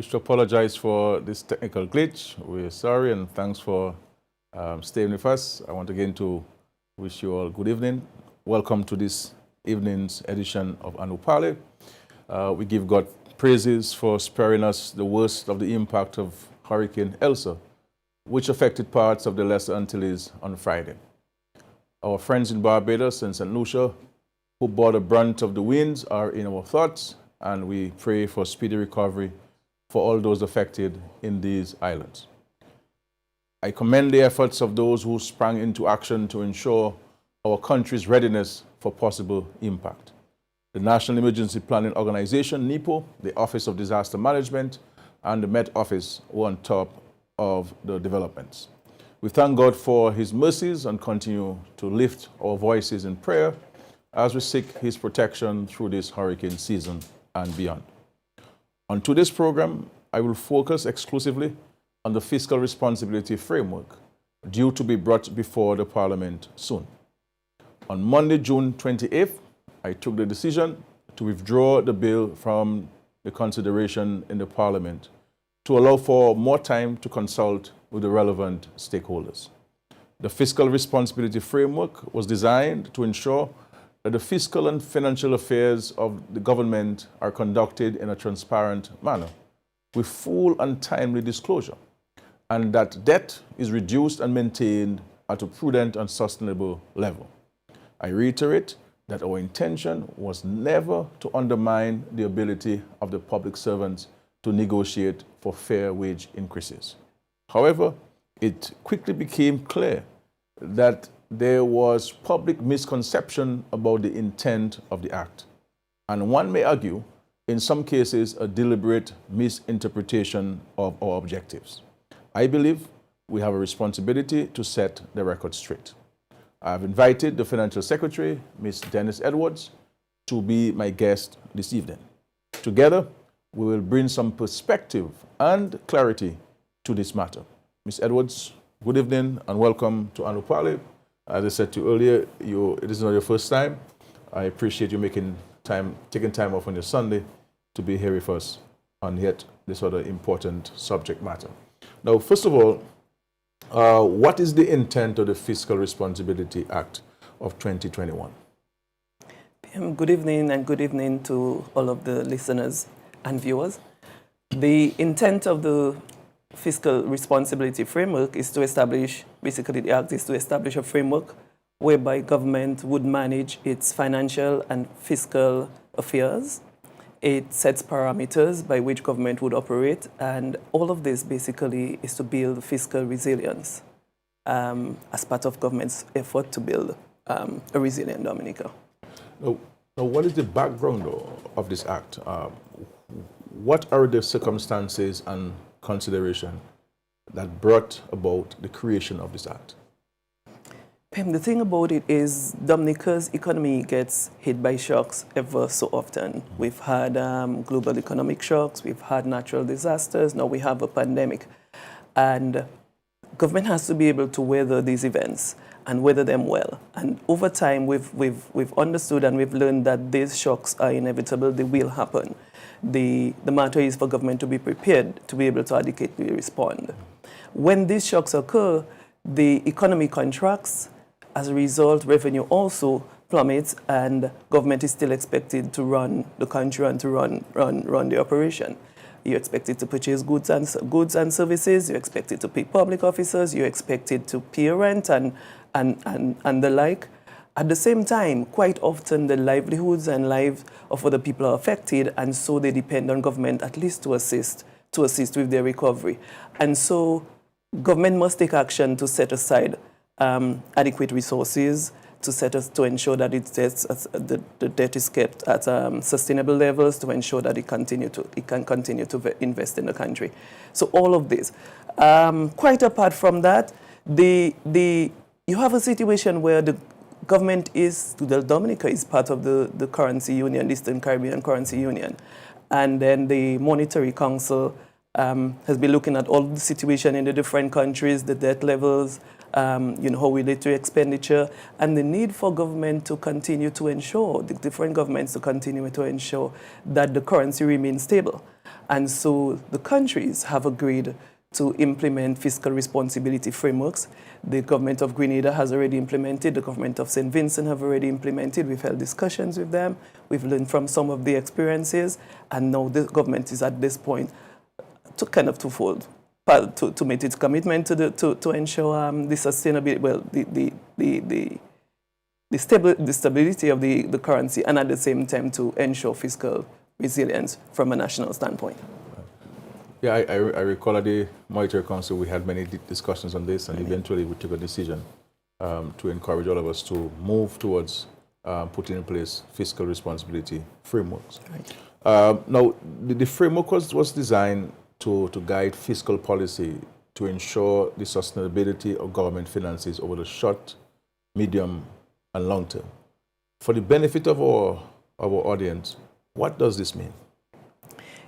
wish to apologize for this technical glitch. We're sorry and thanks for staying with us. I want again to wish you all good evening. Welcome to this evening's edition of Untitled. We give God praises for sparing us the worst of the impact of Hurricane Elsa, which affected parts of the Lesser Antilles on Friday. Our friends in Barbados and St. Lucia, who bore the brunt of the winds, are in our thoughts, and we pray for speedy recovery for all those affected in these islands. I commend the efforts of those who sprang into action to ensure our country's readiness for possible impact. The National Emergency Planning Organization, NEPO, the Office of Disaster Management, and the Met Office were on top of the developments. We thank God for His mercies and continue to lift our voices in prayer as we seek His protection through this hurricane season and beyond. On today's program, I will focus exclusively on the fiscal responsibility framework due to be brought before the Parliament soon. On Monday, June 28th, I took the decision to withdraw the bill from the consideration in the Parliament to allow for more time to consult with the relevant stakeholders. The fiscal responsibility framework was designed to ensure that the fiscal and financial affairs of the government are conducted in a transparent manner with full and timely disclosure, and that debt is reduced and maintained at a prudent and sustainable level. I reiterate that our intention was never to undermine the ability of the public servants to negotiate for fair wage increases. However, it quickly became clear that there was public misconception about the intent of the act, and one may argue, in some cases, a deliberate misinterpretation of our objectives. I believe we have a responsibility to set the record straight. I have invited the Financial Secretary, Ms. Dennis Edwards, to be my guest this evening. Together, we will bring some perspective and clarity to this matter. Ms. Edwards, good evening and welcome to Untitled. As I said to you earlier, it is not your first time. I appreciate you taking time off on your Sunday to be here with us on yet this other important subject matter. Now, first of all, what is the intent of the Fiscal Responsibility Act of 2021? Good evening and good evening to all of the listeners and viewers. The intent of the Fiscal Responsibility Framework is to establish, basically the act is to establish a framework whereby government would manage its financial and fiscal affairs. It sets parameters by which government would operate, and all of this basically is to build fiscal resilience as part of government's effort to build a resilient Dominica. Now, what is the background of this act? What are the circumstances and consideration that brought about the creation of this act? The thing about it is Dominica's economy gets hit by shocks ever so often. We've had global economic shocks, we've had natural disasters, now we have a pandemic. And government has to be able to weather these events and weather them well. And over time, we've understood and we've learned that these shocks are inevitable, they will happen. The matter is for government to be prepared to be able to adequately respond. When these shocks occur, the economy contracts. As a result, revenue also plummets, and government is still expected to run the country and to run the operation. You're expected to purchase goods and services. You're expected to pay public officers. You're expected to pay rent and the like. At the same time, quite often the livelihoods and lives of other people are affected, and so they depend on government at least to assist with their recovery. And so government must take action to set aside adequate resources to ensure that the debt is kept at sustainable levels, to ensure that it can continue to invest in the country. So all of this. Quite apart from that, you have a situation where the government Dominica is part of the currency union, Eastern Caribbean Currency Union, and then the Monetary Council has been looking at all the situation in the different countries, the debt levels, how we relate to expenditure, and the need for government to continue to ensure, the different governments to continue to ensure that the currency remains stable. And so the countries have agreed to implement fiscal responsibility frameworks. The government of Grenada has already implemented, the government of St. Vincent have already implemented. We've held discussions with them. We've learned from some of the experiences, and now the government is at this point to kind of twofold, to make its commitment to ensure the sustainability, well, the stability of the currency, and at the same time to ensure fiscal resilience from a national standpoint. Yeah, I recall at the Monetary Council we had many discussions on this, and eventually we took a decision to encourage all of us to move towards putting in place fiscal responsibility frameworks. Right. Now, the framework was designed to guide fiscal policy to ensure the sustainability of government finances over the short, medium, and long term. For the benefit of our audience, what does this mean?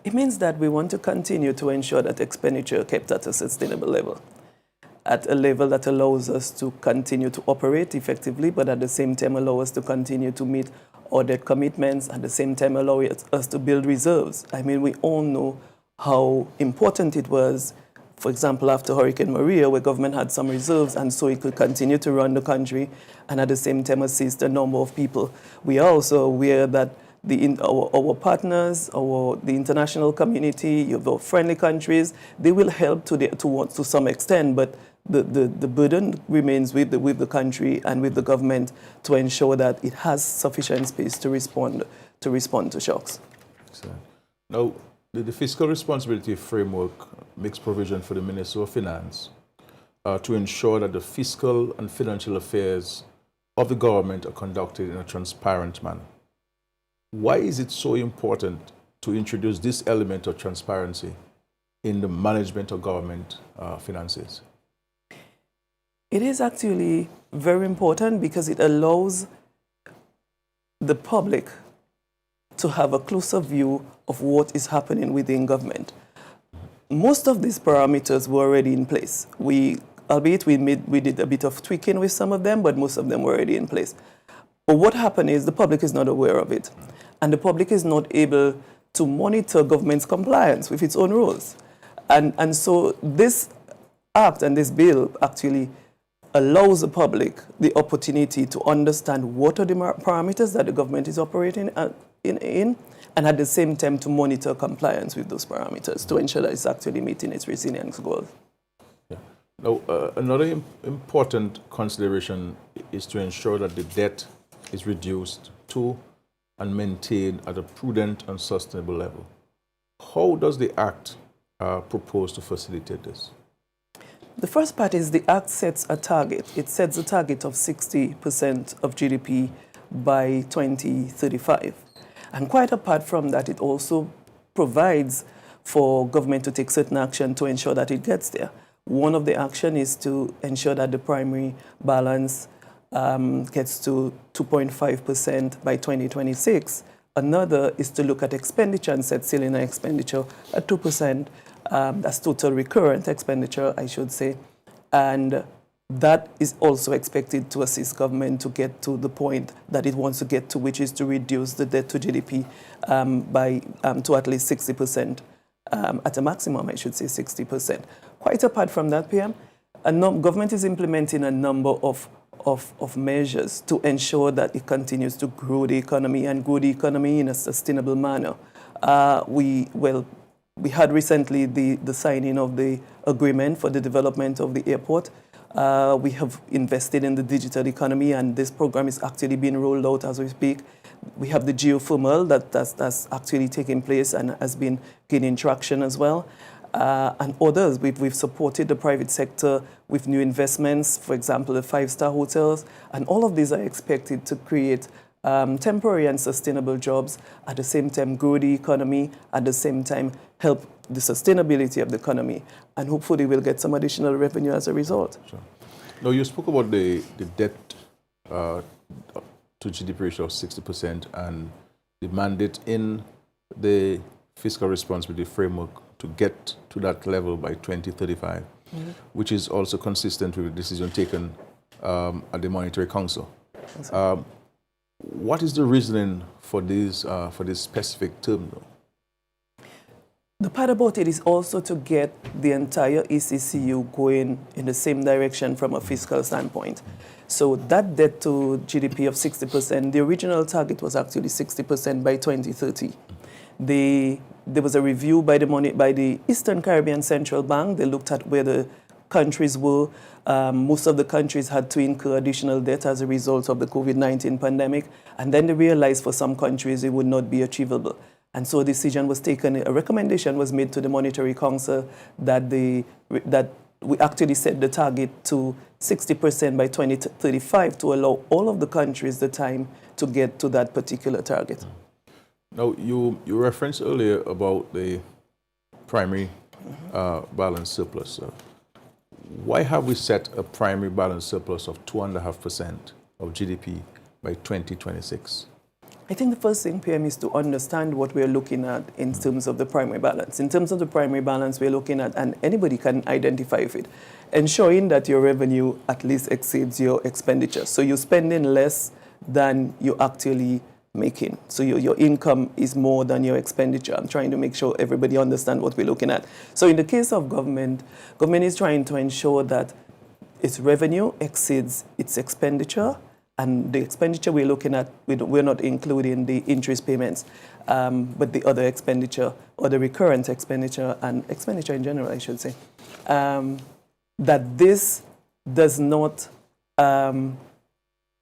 It means that we want to continue to ensure that expenditure kept at a sustainable level, at a level that allows us to continue to operate effectively, but at the same time allow us to continue to meet our debt commitments, at the same time allow us to build reserves. I mean, we all know how important it was, for example, after Hurricane Maria, where government had some reserves, and so it could continue to run the country and at the same time assist a number of people. We are also aware that our partners, the international community, our friendly countries, they will help to some extent, but the burden remains with the country and with the government to ensure that it has sufficient space to respond to shocks. Excellent. Now, the fiscal responsibility framework makes provision for the Minister of Finance to ensure that the fiscal and financial affairs of the government are conducted in a transparent manner. Why is it so important to introduce this element of transparency in the management of government finances? It is actually very important because it allows the public to have a closer view of what is happening within government. Most of these parameters were already in place. Albeit we did a bit of tweaking with some of them, but most of them were already in place. But what happened is the public is not aware of it. And the public is not able to monitor government's compliance with its own rules. And so this act and this bill actually allows the public the opportunity to understand what are the parameters that the government is operating in, and at the same time to monitor compliance with those parameters to ensure that it's actually meeting its resilience goals. Yeah. Now, another important consideration is to ensure that the debt is reduced to and maintained at a prudent and sustainable level. How does the Act propose to facilitate this? The first part is the Act sets a target. It sets a target of 60% of GDP by 2035. And quite apart from that, it also provides for government to take certain action to ensure that it gets there. One of the action is to ensure that the primary balance gets to 2.5% by 2026. Another is to look at expenditure and set ceiling expenditure at 2%. That's total recurrent expenditure, I should say. And that is also expected to assist government to get to the point that it wants to get to, which is to reduce the debt to GDP to at least 60%. At a maximum, I should say 60%. Quite apart from that, PM, government is implementing a number of measures to ensure that it continues to grow the economy and grow the economy in a sustainable manner. We had recently the signing of the agreement for the development of the airport. We have invested in the digital economy, and this program is actually being rolled out as we speak. We have the geothermal that's actually taking place and has been gaining traction as well. And others, we've supported the private sector with new investments, for example, the 5-star hotels, and all of these are expected to create temporary and sustainable jobs, at the same time grow the economy, at the same time help the sustainability of the economy, and hopefully we'll get some additional revenue as a result. Sure. Now, you spoke about the debt to GDP ratio of 60% and the mandate in the fiscal responsibility framework to get to that level by 2035, which is also consistent with the decision taken at the Monetary Council. What is the reasoning for this specific term, though? The part about it is also to get the entire ECCU going in the same direction from a fiscal standpoint. So that debt to GDP of 60%, the original target was actually 60% by 2030. There was a review by the Eastern Caribbean Central Bank. They looked at where the countries were. Most of the countries had to incur additional debt as a result of the COVID-19 pandemic. And then they realized for some countries it would not be achievable. And so a decision was taken, a recommendation was made to the Monetary Council that we actually set the target to 60% by 2035 to allow all of the countries the time to get to that particular target. Now, you referenced earlier about the primary balance surplus. Why have we set a primary balance surplus of 2.5% of GDP by 2026? I think the first thing, PM, is to understand what we're looking at in terms of the primary balance. In terms of the primary balance, we're looking at, and anybody can identify it, ensuring that your revenue at least exceeds your expenditure. So you're spending less than you're actually making. So your income is more than your expenditure. I'm trying to make sure everybody understands what we're looking at. So in the case of government is trying to ensure that its revenue exceeds its expenditure. And the expenditure we're looking at, we're not including the interest payments, but the other expenditure, or the recurrent expenditure, and expenditure in general, I should say, that this does not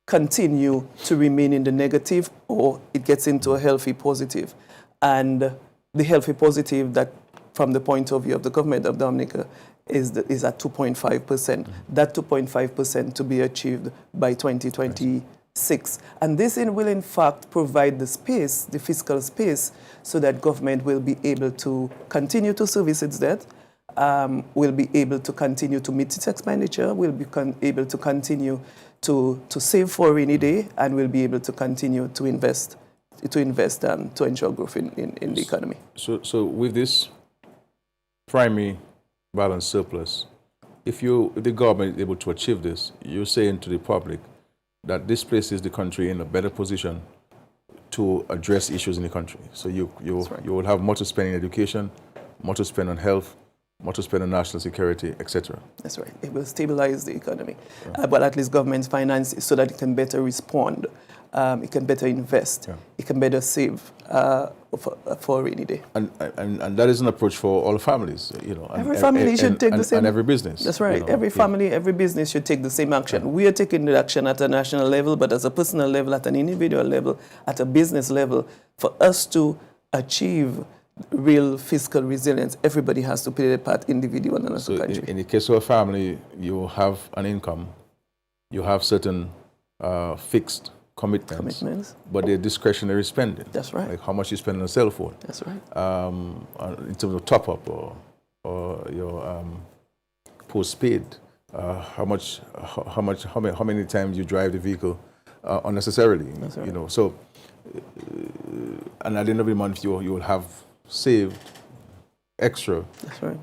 continue to remain in the negative, or it gets into a healthy positive. And the healthy positive, that from the point of view of the government of Dominica, is at 2.5%. That 2.5% to be achieved by 2026. And this will in fact provide the space, the fiscal space, so that government will be able to continue to service its debt, will be able to continue to meet its expenditure, will be able to continue to save for a rainy day, and will be able to continue to invest to ensure growth in the economy. So with this primary balance surplus, if the government is able to achieve this, you're saying to the public that this places the country in a better position to address issues in the country. So you will have more to spend in education, more to spend on health, more to spend on national security, etc. That's right. It will stabilize the economy, but at least government's finances, so that it can better respond, it can better invest, it can better save for a rainy day. And that is an approach for all families, you know. Every family should take the same. And every business. That's right. You know, every family, every business should take the same action. We are taking the action at a national level, but as a personal level, at an individual level, at a business level, for us to achieve real fiscal resilience, everybody has to play their part, individual and as a country. In the case of a family, you have an income, you have certain fixed commitments, but they're discretionary spending. That's right. Like how much you spend on a cell phone. That's right. In terms of top up or your postpaid, how many times you drive the vehicle unnecessarily. That's right. You know, so and at the end of the month you will have saved extra. That's right.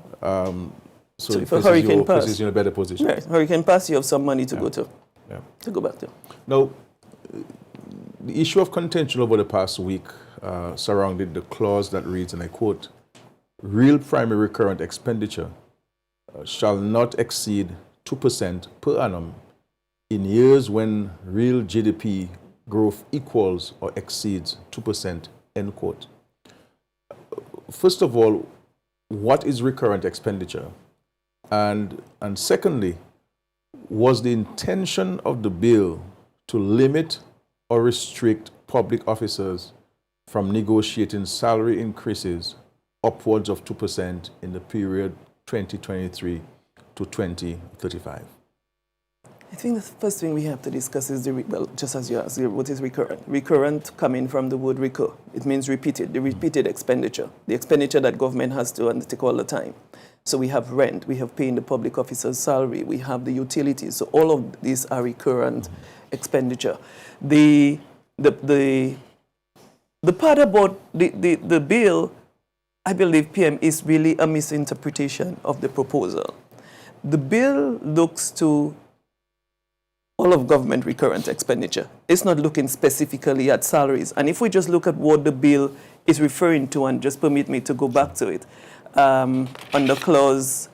So if a hurricane places you in a better position. Right. Hurricane pass, you have some money to go to. Yeah. To go back to. Now, the issue of contention over the past week surrounded the clause that reads, and I quote, "Real primary recurrent expenditure shall not exceed 2% per annum in years when real GDP growth equals or exceeds 2%, end quote. First of all, what is recurrent expenditure? And secondly, was the intention of the bill to limit or restrict public officers from negotiating salary increases upwards of 2% in the period 2023 to 2035? I think the first thing we have to discuss is just as you asked, what is recurrent? Recurrent coming from the word recur. It means repeated, the repeated expenditure, the expenditure that government has to undertake all the time. So we have rent, we have paying the public officer's salary, we have the utilities. So all of these are recurrent expenditure. The part about the bill, I believe, PM, is really a misinterpretation of the proposal. The bill looks to all of government recurrent expenditure. looking specifically at salaries. And if we just look at what the bill is referring to, and just permit me to go back to it, under clause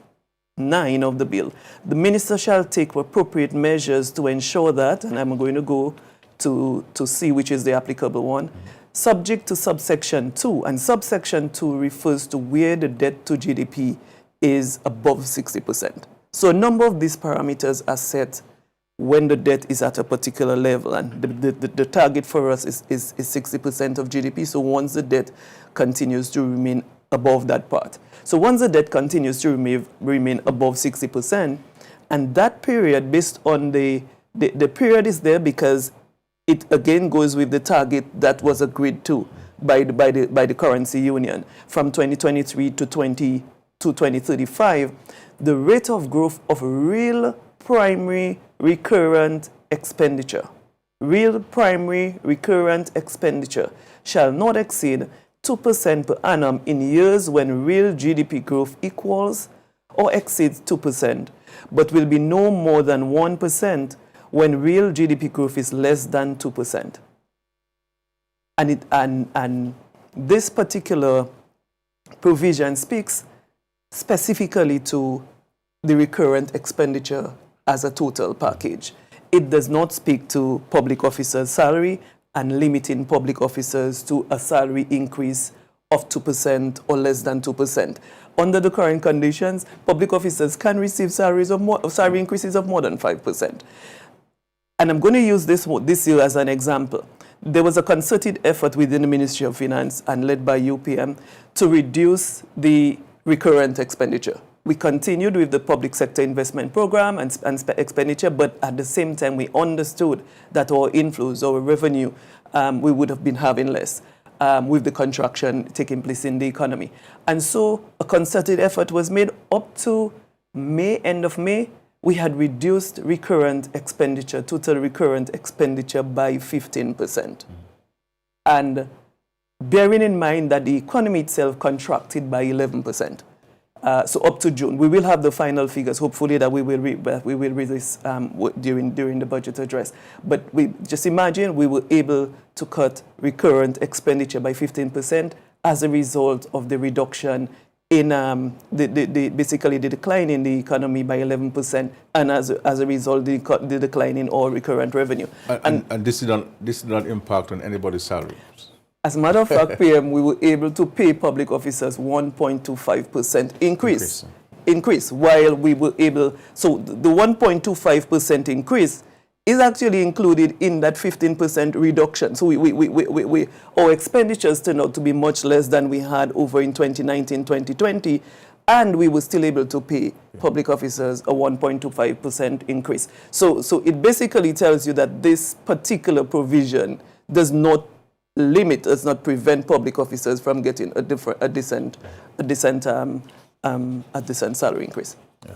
9 of the bill, the minister shall take appropriate measures to ensure that, and I'm going to go to see which is the applicable one, subject to subsection 2, and subsection 2 refers to where the debt to GDP is above 60%. So a number of these parameters are set when the debt is at a particular level, and the target for us is 60% of GDP. So once the debt continues to remain above that part. So once the debt continues to remain above 60%, and that period, based on the period is there because it again goes with the target that was agreed to by the currency union from 2023 to 2035, the rate of growth of real primary recurrent expenditure shall not exceed 2% per annum in years when real GDP growth equals or exceeds 2%, but will be no more than 1% when real GDP growth is less than 2%. And this particular provision speaks specifically to the recurrent expenditure as a total package. It does not speak to public officers' salary and limiting public officers to a salary increase of 2% or less than 2%. Under the current conditions, public officers can receive salary increases of more than 5%. And I'm going to use this year as an example. There was a concerted effort within the Ministry of Finance and led by UPM to reduce the recurrent expenditure. We continued with the public sector investment program and expenditure, but at the same time, we understood that our inflows, our revenue, we would have been having less with the contraction taking place in the economy. And so a concerted effort was made up to end of May. We had reduced recurrent expenditure, total recurrent expenditure by 15%. And bearing in mind that the economy itself contracted by 11%. So up to June, we will have the final figures. Hopefully, that we will release during the budget address. But we just imagine we were able to cut recurrent expenditure by 15% as a result of the reduction in basically the decline in the economy by 11%, and as a result the decline in all recurrent revenue. And this did not impact on anybody's salary. As a matter of fact, PM, we were able to pay public officers 1.25% increase, while we were able, so the 1.25% increase is actually included in that 15% reduction. So our expenditures turned out to be much less than we had over in 2019, 2020, and we were still able to pay public officers a 1.25% increase. So it basically tells you that this particular provision does not prevent public officers from getting a decent salary increase. Yeah.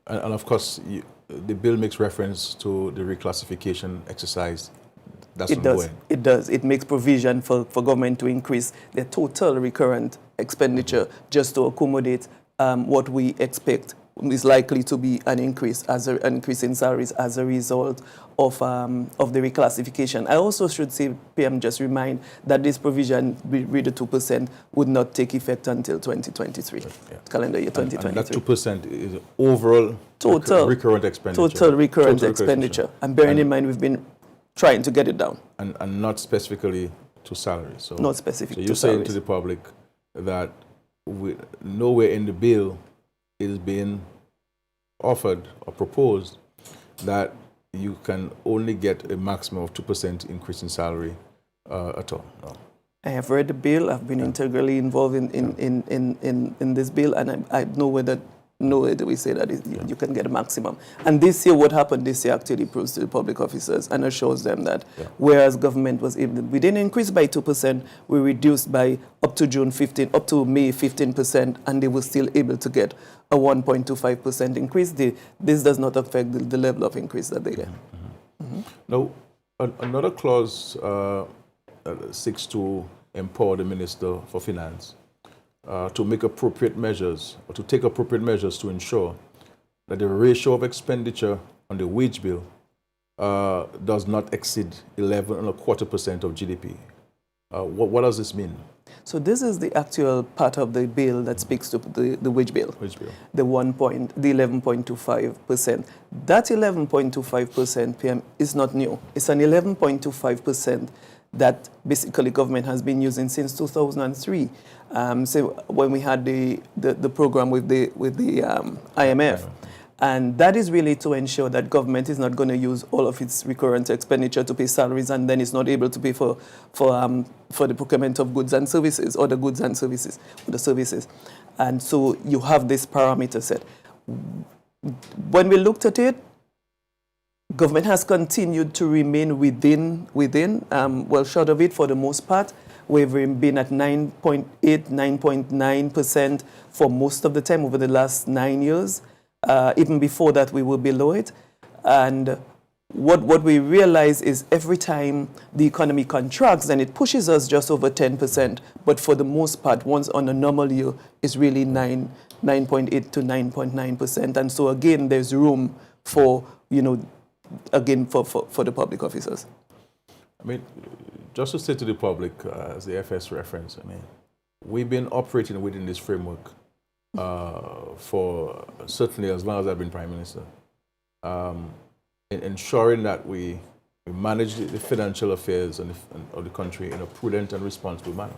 And of course, the bill makes reference to the reclassification exercise that's ongoing. It does. It makes provision for government to increase their total recurrent expenditure just to accommodate what we expect is likely to be an increase in salaries as a result of the reclassification. I also should say, PM, just remind that this provision with the 2% would not take effect until 2023, calendar year 2023. And that 2% is overall total recurrent expenditure. Total recurrent expenditure. And bearing in mind, we've been trying to get it down. And not specifically to salaries. So, not specific to salaries. So you're saying to the public that nowhere in the bill is being offered or proposed that you can only get a maximum of 2% increase in salary at all. No. I have read the bill. I've been integrally involved in this bill, and I know whether we say that you can get a maximum. And this year, what happened this year actually proves to the public officers and assures them that whereas government was able, we didn't increase by 2%, we reduced by up to May 15%, and they were still able to get a 1.25% increase. This does not affect the level of increase that they get. Now, another clause seeks to empower the Minister for Finance to make appropriate measures, or to take appropriate measures to ensure that the ratio of expenditure on the wage bill does not exceed 11.25% of GDP. What does this mean? So this is the actual part of the bill that speaks to the wage bill. Wage bill. The 11.25%. That 11.25% PM is not new. It's an 11.25% that basically government has been using since 2003. So when we had the program with the IMF. And that is really to ensure that government is not going to use all of its recurrent expenditure to pay salaries, and then it's not able to pay for the procurement of goods and services, or the goods and services, or the services. And so you have this parameter set. When we looked at it, government has continued to remain within, well, short of it for the most part. We've been at 9.8, 9.9% for most of the time over the last 9 years. Even before that, we were below it. And what we realize is every time the economy contracts, then it pushes us just over 10%. But for the most part, once on a normal year, it's really 9.8 to 9.9%. And so again, there's room for, again, for the public officers. I mean, just to say to the public, as the FS reference, I mean, we've been operating within this framework for certainly as long as I've been Prime Minister, in ensuring that we manage the financial affairs of the country in a prudent and responsible manner.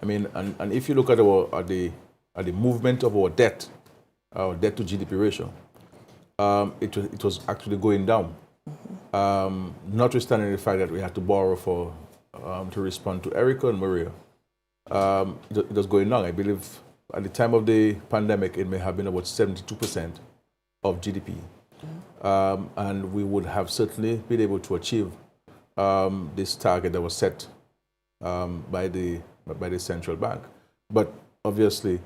I mean, and if you look at the movement of our debt to GDP ratio, it was actually going down, notwithstanding the fact that we had to borrow to respond to Erica and Maria. It was going down. I believe at the time of the pandemic, it may have been about 72% of GDP. And we would have certainly been able to achieve this target that was set by the central bank. But obviously,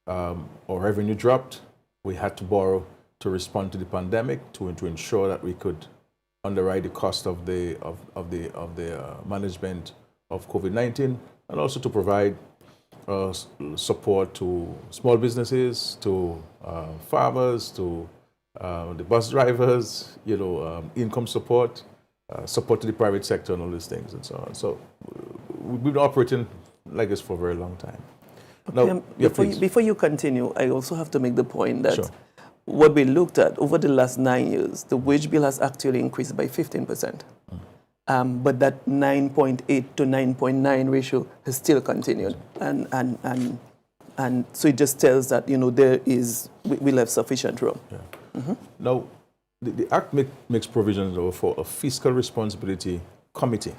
our revenue dropped. We had to borrow to respond to the pandemic to ensure that we could underwrite the cost of the management of COVID-19, and also to provide support to small businesses, to farmers, to the bus drivers, income support, support to the private sector, and all these things, and so on. So we've been operating like this for a very long time. Okay, now, before you continue, I also have to make the point that sure. What we looked at over the last 9 years, the wage bill has actually increased by 15%. But that 9.8 to 9.9 ratio has still continued. And so it just tells that, we'll have sufficient room. Yeah. Now, the Act makes provisions for a fiscal responsibility committee.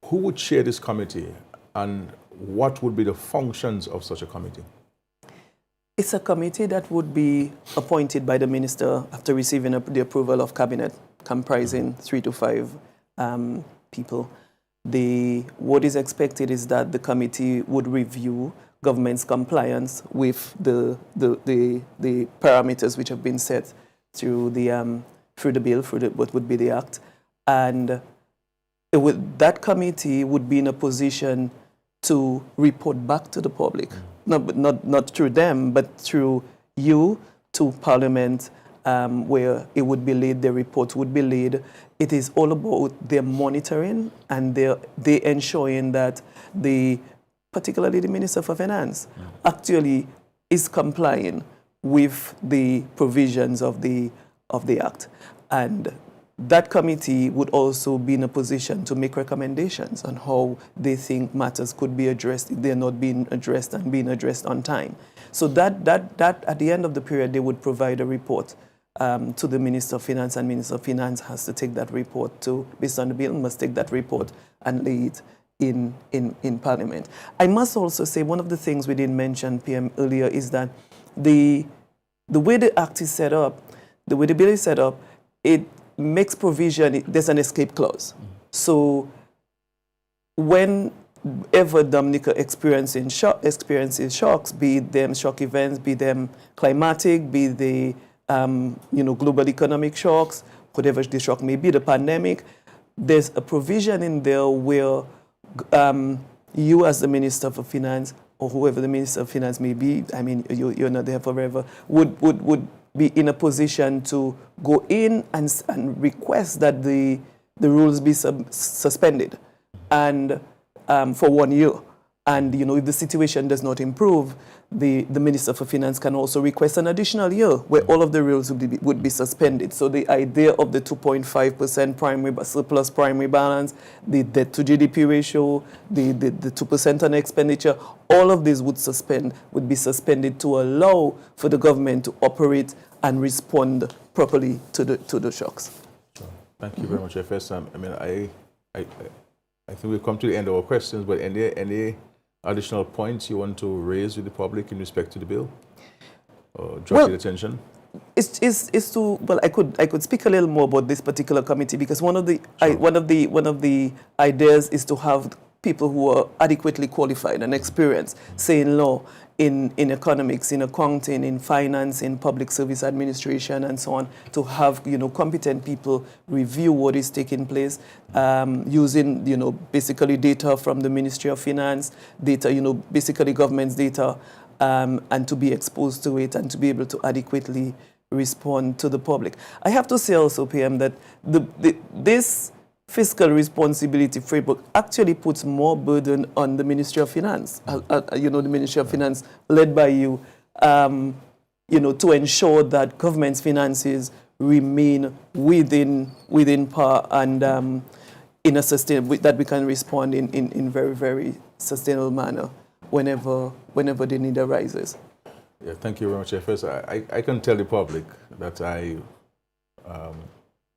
Who would chair this committee, and what would be the functions of such a committee? It's a committee that would be appointed by the minister after receiving the approval of cabinet, comprising 3 to 5 people. What is expected is that the committee would review government's compliance with the parameters which have been set through the bill, through what would be the act, and that committee would be in a position to report back to the public, not through them, but through you to Parliament, where it would be laid, the report would be laid. It is all about their monitoring and they ensuring that particularly the Minister for Finance, actually is complying with the provisions of the Act. And that committee would also be in a position to make recommendations on how they think matters could be addressed if they're not being addressed and being addressed on time. So that at the end of the period, they would provide a report to the Minister of Finance, and Minister of Finance has to take that report based on the bill, must take that report and lay it in Parliament. I must also say one of the things we didn't mention, PM, earlier is that the way the Act is set up, the way the bill is set up, it makes provision, there's an escape clause. So whenever Dominica experiences shocks, be them shock events, be them climatic, be the global economic shocks, whatever the shock may be, the pandemic, there's a provision in there where you as the Minister for Finance, or whoever the Minister of Finance may be, I mean, you're not there forever, would be in a position to go in and request that the rules be suspended and for 1 year. And if the situation does not improve, the Minister for Finance can also request an additional year where all of the rules would be suspended. So the idea of the 2.5% primary surplus primary balance, the debt to GDP ratio, the 2% on expenditure, all of these would be suspended to allow for the government to operate and respond properly to the shocks. Sure. Thank you very much, FS. I think we've come to the end of our questions, but any additional points you want to raise with the public in respect to the bill? Draw your attention? I could speak a little more about this particular committee, because one of the ideas is to have people who are adequately qualified and experienced, say in law, in economics, in accounting, in finance, in public service administration, and so on, to have competent people review what is taking place, using basically data from the Ministry of Finance, data basically government's data, and to be exposed to it and to be able to adequately respond to the public. I have to say also, PM, that this fiscal responsibility framework actually puts more burden on the Ministry of Finance, the Ministry of Finance led by you, to ensure that government's finances remain within par and in a that we can respond in very, very sustainable manner whenever the need arises. Yeah, thank you very much, FS. I can tell the public that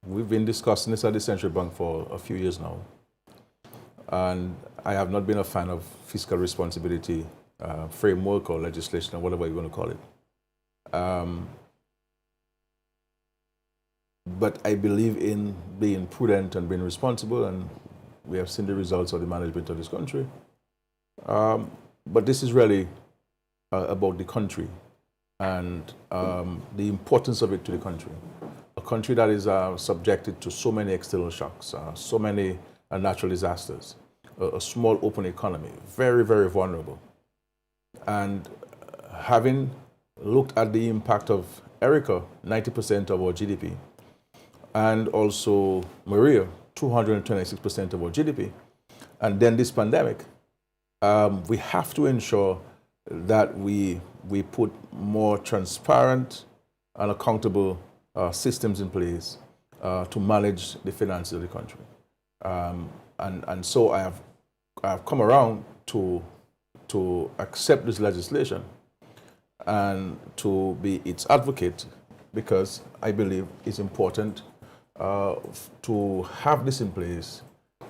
we've been discussing this at the Central Bank for a few years now, and I have not been a fan of fiscal responsibility framework or legislation or whatever you want to call it. But I believe in being prudent and being responsible, and we have seen the results of the management of this country. But this is really about the country and the importance of it to the country. A country that is subjected to so many external shocks, so many natural disasters, a small open economy, very, very vulnerable. And having looked at the impact of Erica, 90% of our GDP, and also Maria, 226% of our GDP, and then this pandemic, we have to ensure that we put more transparent and accountable systems in place to manage the finances of the country. And so I have come around to accept this legislation and to be its advocate, because I believe it's important to have this in place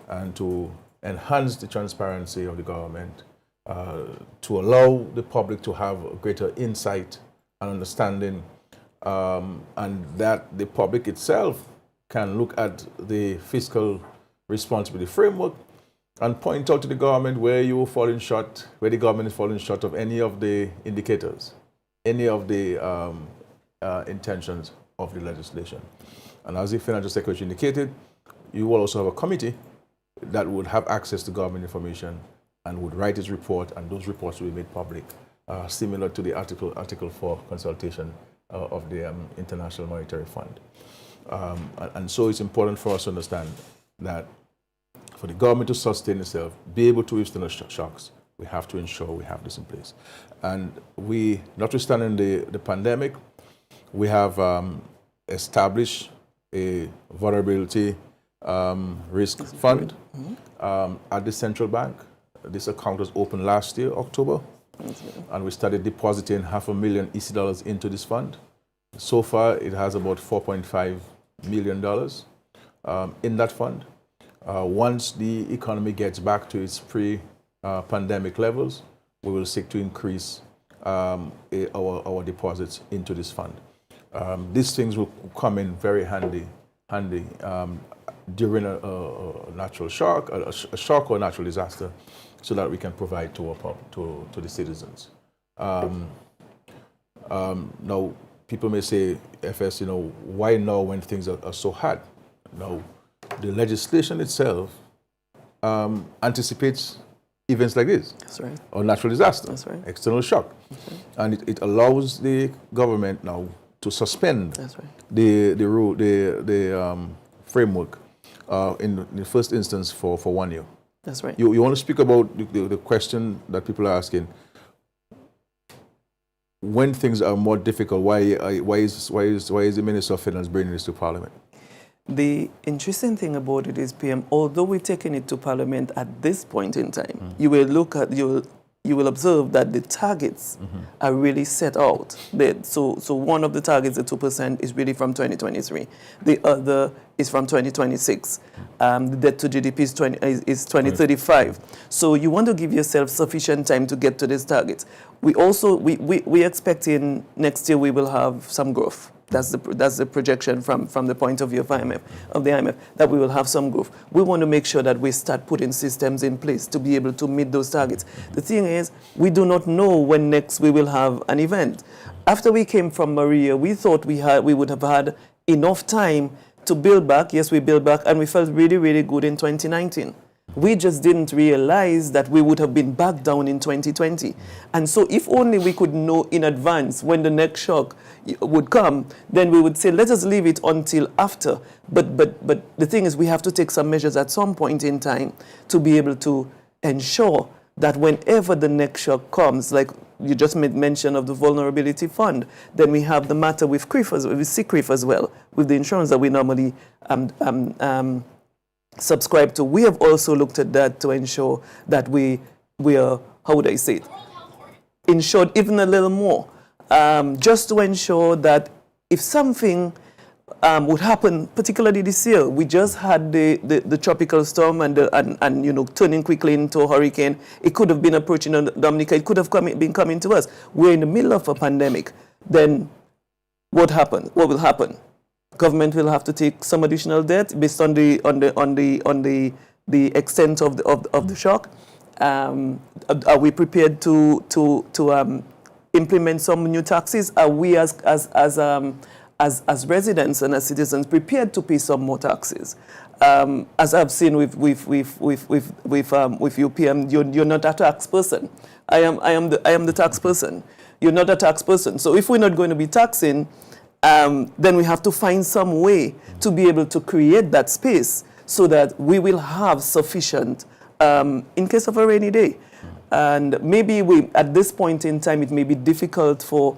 and to enhance the transparency of the government, to allow the public to have a greater insight and understanding, and that the public itself can look at the fiscal responsibility framework and point out to the government where you are falling short, where the government is falling short of any of the indicators, any of the intentions of the legislation. And as the Financial Secretary indicated, you will also have a committee that would have access to government information and would write its report, and those reports will be made public, similar to the Article 4 consultation of the International Monetary Fund. And so it's important for us to understand that for the government to sustain itself, be able to withstand shocks, we have to ensure we have this in place. And we, notwithstanding the pandemic, we have established a vulnerability risk fund at the central bank. This account was opened last year, October, and we started depositing $500,000 EC dollars into this fund. So far, it has about $4.5 million in that fund. Once the economy gets back to its pre-pandemic levels, we will seek to increase our deposits into this fund. These things will come in very handy during a natural shock, a shock or a natural disaster, so that we can provide to the citizens. Now, people may say, FS, why now when things are so hard? Now, the legislation itself anticipates events like this. That's right. Or natural disaster. That's right. External shock. That's right. And it allows the government now to suspend That's right. the rule, the framework in the first instance for 1 year. That's right. You want to speak about the question that people are asking? When things are more difficult, why is the Minister of Finance bringing this to Parliament? The interesting thing about it is, PM, although we're taking it to Parliament at this point in time, you will observe that the targets are really set out. So one of the targets, the 2%, is really from 2023. The other is from 2026. The debt to GDP is 2035. So you want to give yourself sufficient time to get to these targets. We're expecting next year we will have some growth. That's the projection from the point of view of the IMF, that we will have some growth. We want to make sure that we start putting systems in place to be able to meet those targets. The thing is, we do not know when next we will have an event. After we came from Maria, we thought we would have had enough time to build back. Yes, we built back, and we felt really, really good in 2019. We just didn't realize that we would have been back down in 2020. And so if only we could know in advance when the next shock would come, then we would say, let us leave it until after. But the thing is, we have to take some measures at some point in time to be able to ensure that whenever the next shock comes, like you just made mention of the vulnerability fund, then we have the matter with CRIF as well, with the insurance that we normally subscribe to. We have also looked at that to ensure that we are, how would I say it, insured even a little more, just to ensure that if something would happen, particularly this year, we just had the tropical storm and turning quickly into a hurricane. It could have been approaching Dominica. It could have been coming to us. We're in the middle of a pandemic. Then what happened? What will happen? Government will have to take some additional debt based on the extent of the shock. Are we prepared to implement some new taxes? Are we as residents and as citizens prepared to pay some more taxes? As I've seen with you, PM, you're not a tax person. I am the tax person. You're not a tax person. So if we're not going to be taxing, then we have to find some way to be able to create that space so that we will have sufficient in case of a rainy day. And maybe at this point in time, it may be difficult for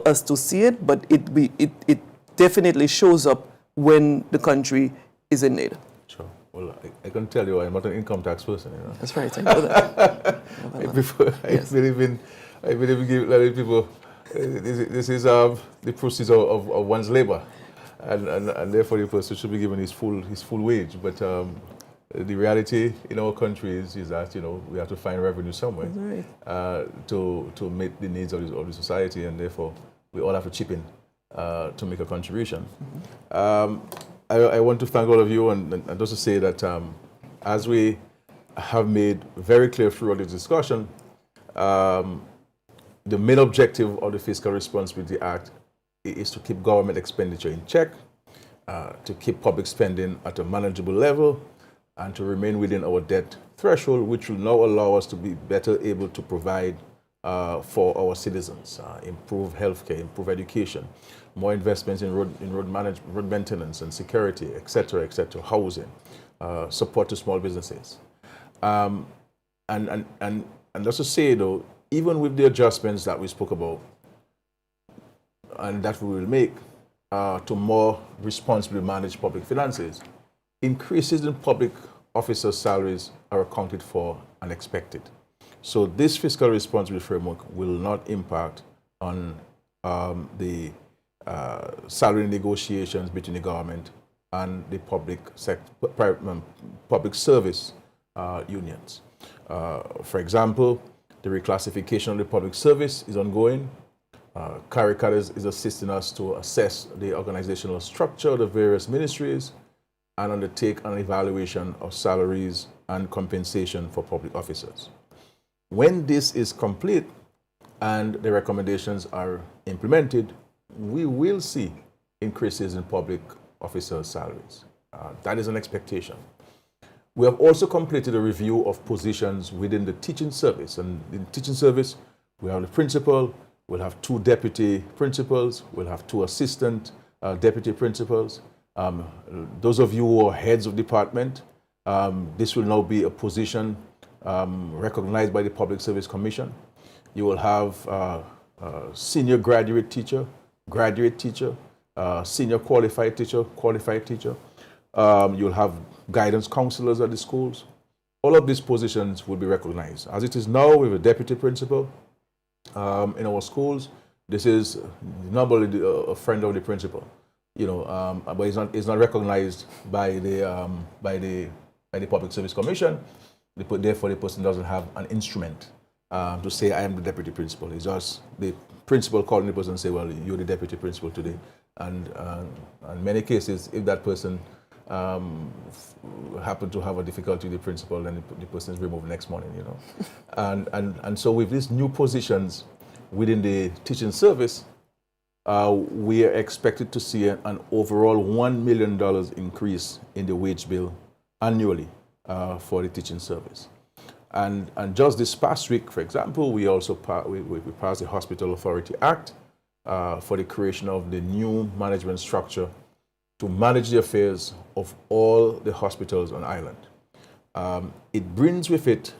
us to see it, but it definitely shows up when the country is in need. Sure. Well, I can tell you I'm not an income tax person. That's right. I know that. I believe we give a lot of people. This is the proceeds of one's labor, and therefore the person should be given his full wage. But the reality in our country is that we have to find revenue somewhere to meet the needs of the society, and therefore we all have to chip in to make a contribution. I want to thank all of you and just to say that as we have made very clear throughout the discussion, the main objective of the Fiscal Responsibility Act is to keep government expenditure in check, to keep public spending at a manageable level, and to remain within our debt threshold, which will now allow us to be better able to provide for our citizens, improve healthcare, improve education, more investments in road management, road maintenance and security, etc., housing, support to small businesses. And let's just say, though, even with the adjustments that we spoke about and that we will make to more responsibly manage public finances, increases in public officers' salaries are accounted for and expected. So this fiscal responsibility framework will not impact on the salary negotiations between the government and the public service unions. For example, the reclassification of the public service is ongoing. Caricom is assisting us to assess the organizational structure of the various ministries and undertake an evaluation of salaries and compensation for public officers. When this is complete and the recommendations are implemented, we will see increases in public officers' salaries. That is an expectation. We have also completed a review of positions within the teaching service. And in the teaching service, we have the principal, We'll have 2 deputy principals. We'll have 2 assistant deputy principals. Those of you who are heads of department, this will now be a position recognized by the Public Service Commission. You will have senior graduate teacher, senior qualified teacher. You'll have guidance counselors at the schools. All of these positions will be recognized. As it is now with a deputy principal in our schools, this is normally a friend of the principal, but it's not recognized by the Public Service Commission. Therefore, the person doesn't have an instrument to say, I am the deputy principal. It's just the principal calling the person and say, well, you're the deputy principal today. And in many cases, if that person happen to have a difficulty with the principal, then the person is removed next morning, and so with these new positions within the teaching service, we are expected to see an overall $1 million increase in the wage bill annually for the teaching service. And just this past week, for example, we also passed the Hospital Authority Act for the creation of the new management structure to manage the affairs of all the hospitals on island. It brings with it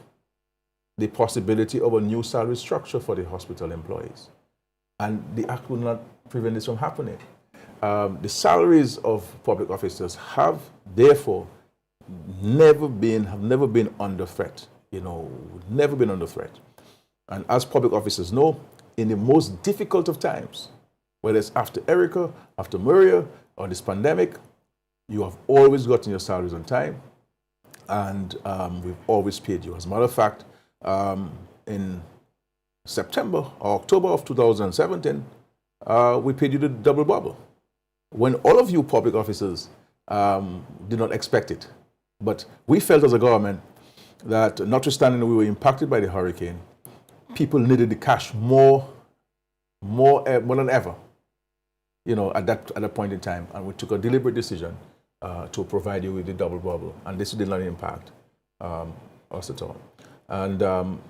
the possibility of a new salary structure for the hospital employees. And the act will not prevent this from happening. The salaries of public officers have, therefore, never been under threat. Never been under threat. And as public officers know, in the most difficult of times, whether it's after Erica, after Maria, or this pandemic, you have always gotten your salaries on time, and we've always paid you. As a matter of fact, in September or October of 2017, we paid you the double bubble, when all of you public officers did not expect it. But we felt as a government that, notwithstanding we were impacted by the hurricane, people needed the cash more than ever, at that point in time. And we took a deliberate decision to provide you with the double bubble. And this did not impact us at all. And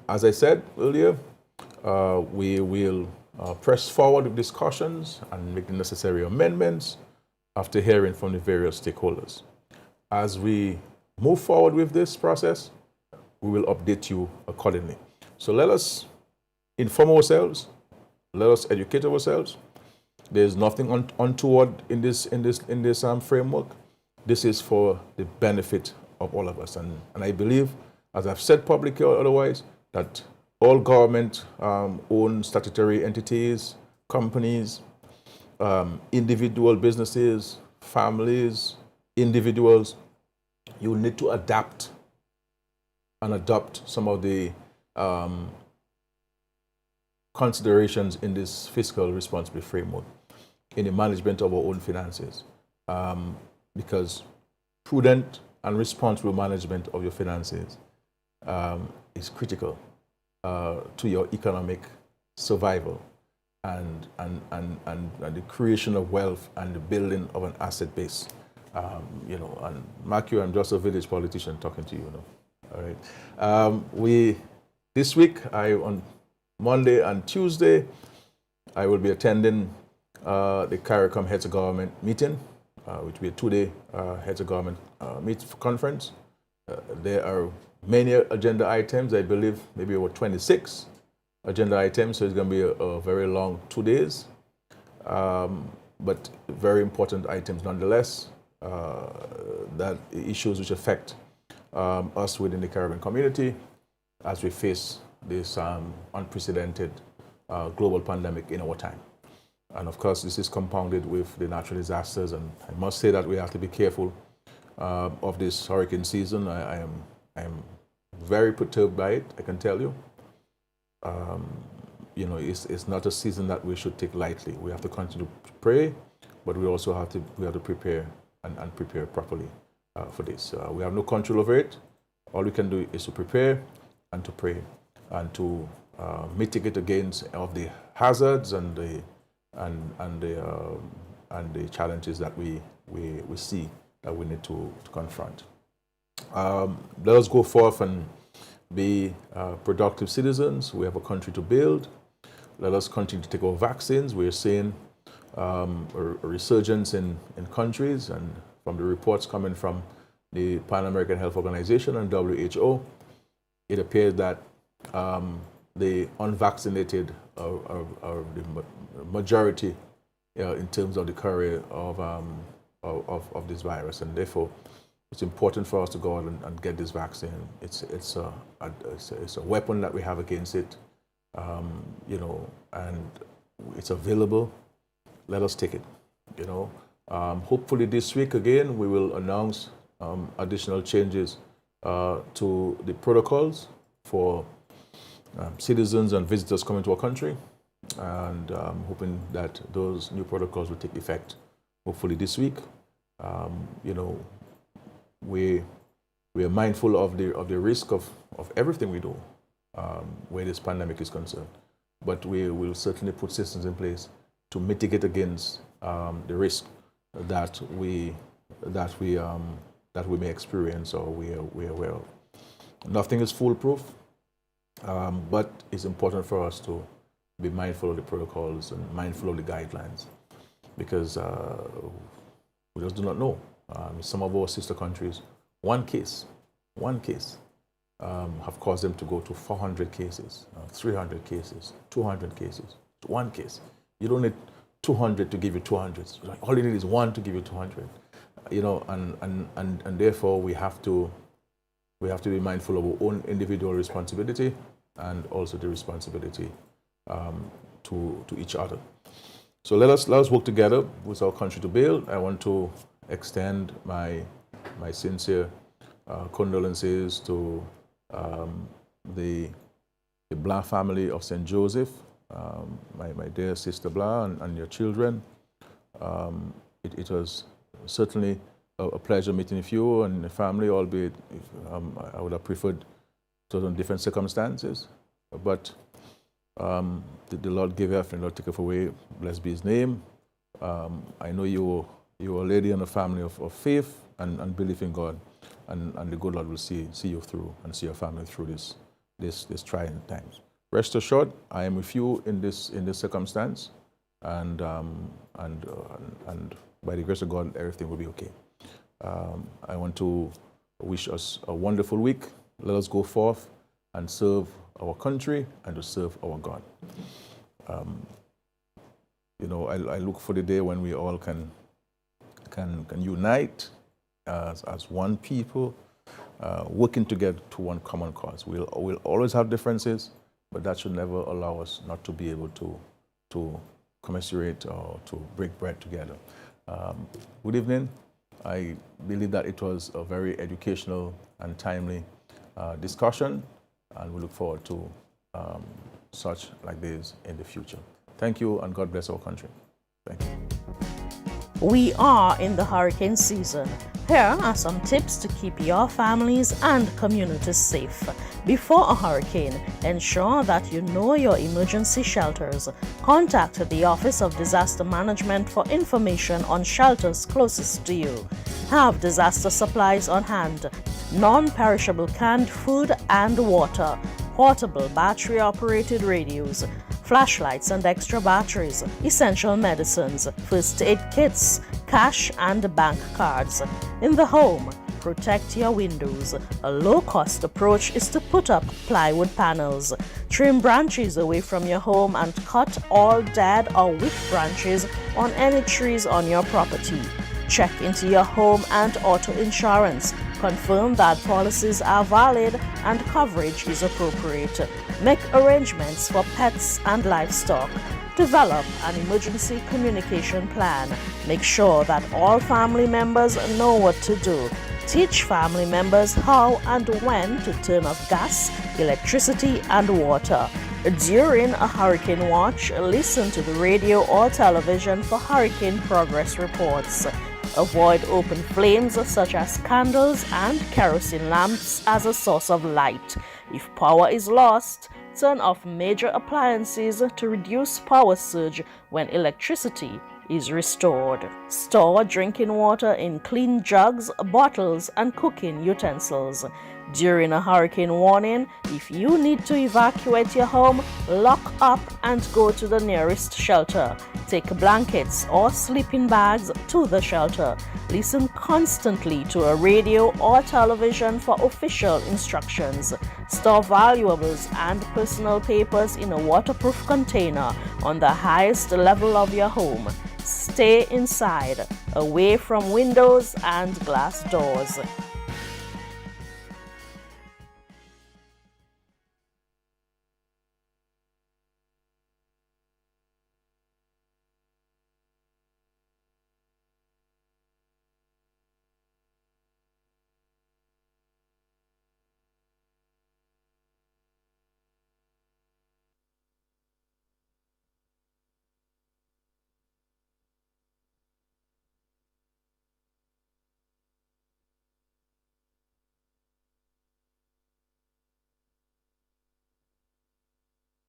as I said earlier, we will press forward with discussions and make the necessary amendments after hearing from the various stakeholders. As we move forward with this process, we will update you accordingly. So let us inform ourselves, let us educate ourselves. There's nothing untoward in this framework. This is for the benefit of all of us. And I believe, as I've said publicly or otherwise, that all government-owned statutory entities, companies, individual businesses, families, individuals, you need to adapt and adopt some of the considerations in this fiscal responsibility framework in the management of our own finances, because prudent and responsible management of your finances is critical to your economic survival and the creation of wealth and the building of an asset base. And mark you, I'm just a village politician talking to you. All right. This week, on Monday and Tuesday, I will be attending the Caricom Heads of Government meeting, which will be a 2-day Heads of Government conference. There are many agenda items, I believe maybe over 26 agenda items, so it's going to be a very long 2 days, but very important items nonetheless, that issues which affect us within the Caribbean community as we face this unprecedented global pandemic in our time. And of course, this is compounded with the natural disasters, and I must say that we have to be careful of this hurricane season. I am very perturbed by it, I can tell you. It's not a season that we should take lightly. We have to continue to pray, but we also have to prepare and prepare properly for this. We have no control over it. All we can do is to prepare and to pray and to mitigate against of the hazards and the challenges that we see that we need to confront. Let us go forth and be productive citizens. We have a country to build. let us continue to take our vaccines. We're seeing a resurgence in countries, and from the reports coming from the Pan American Health Organization and WHO, it appears that the unvaccinated are the majority in terms of the carrier of this virus, and therefore it's important for us to go out and get this vaccine. It's a weapon that we have against it, you know, and it's available. Let us take it, you know. Hopefully this week again we will announce additional changes to the protocols for citizens and visitors coming to our country, and hoping that those new protocols will take effect hopefully this week. You know, we are mindful of the risk of everything we do where this pandemic is concerned, but we will certainly put systems in place to mitigate against the risk that we may experience or we are aware of. Nothing is foolproof, but it's important for us to be mindful of the protocols and mindful of the guidelines, because we just do not know. Some of our sister countries, one case have caused them to go to 400 cases, 300 cases, 200 cases. One case. You don't need 200 to give you 200. All you need is one to give you 200. You know, and therefore we have to be mindful of our own individual responsibility and also the responsibility to each other. So let us work together with our country to build. I want to extend my sincere condolences to the Blah family of St. Joseph, my dear sister Blah and your children. It was certainly a pleasure meeting with you and the family, albeit I would have preferred it was on different circumstances. But the Lord giveth and the Lord taketh away, blessed be his name. I know you're a lady and a family of faith and belief in God, and the good Lord will see you through and see your family through this trying times. Rest assured, I am with you in this circumstance, and by the grace of God, everything will be okay. I want to wish us a wonderful week. Let us go forth and serve our country and to serve our God. You know, I look for the day when we all can unite as one people, working together to one common cause. We'll always have differences, but that should never allow us not to be able to commiserate or to break bread together. Good evening. I believe that it was a very educational and timely discussion, and we look forward to such like this in the future. Thank you, and God bless our country. Thank you. We are in the hurricane season. Here are some tips to keep your families and communities safe. Before a hurricane, ensure that you know your emergency shelters. Contact the Office of Disaster Management for information on shelters closest to you. Have disaster supplies on hand, non-perishable canned food and water, portable battery-operated radios, flashlights and extra batteries, essential medicines, first aid kits, cash and bank cards. In the home, protect your windows. A low-cost approach is to put up plywood panels. Trim branches away from your home and cut all dead or weak branches on any trees on your property. Check into your home and auto insurance. Confirm that policies are valid and coverage is appropriate. Make arrangements for pets and livestock. Develop an emergency communication plan. Make sure that all family members know what to do. Teach family members how and when to turn off gas, electricity, and water. During a hurricane watch, listen to the radio or television for hurricane progress reports. Avoid open flames such as candles and kerosene lamps as a source of light. If power is lost, turn off major appliances to reduce power surge when electricity is restored. Store drinking water in clean jugs, bottles, and cooking utensils. During a hurricane warning, if you need to evacuate your home, lock up and go to the nearest shelter. Take blankets or sleeping bags to the shelter. Listen constantly to a radio or television for official instructions. Store valuables and personal papers in a waterproof container on the highest level of your home. Stay inside, away from windows and glass doors.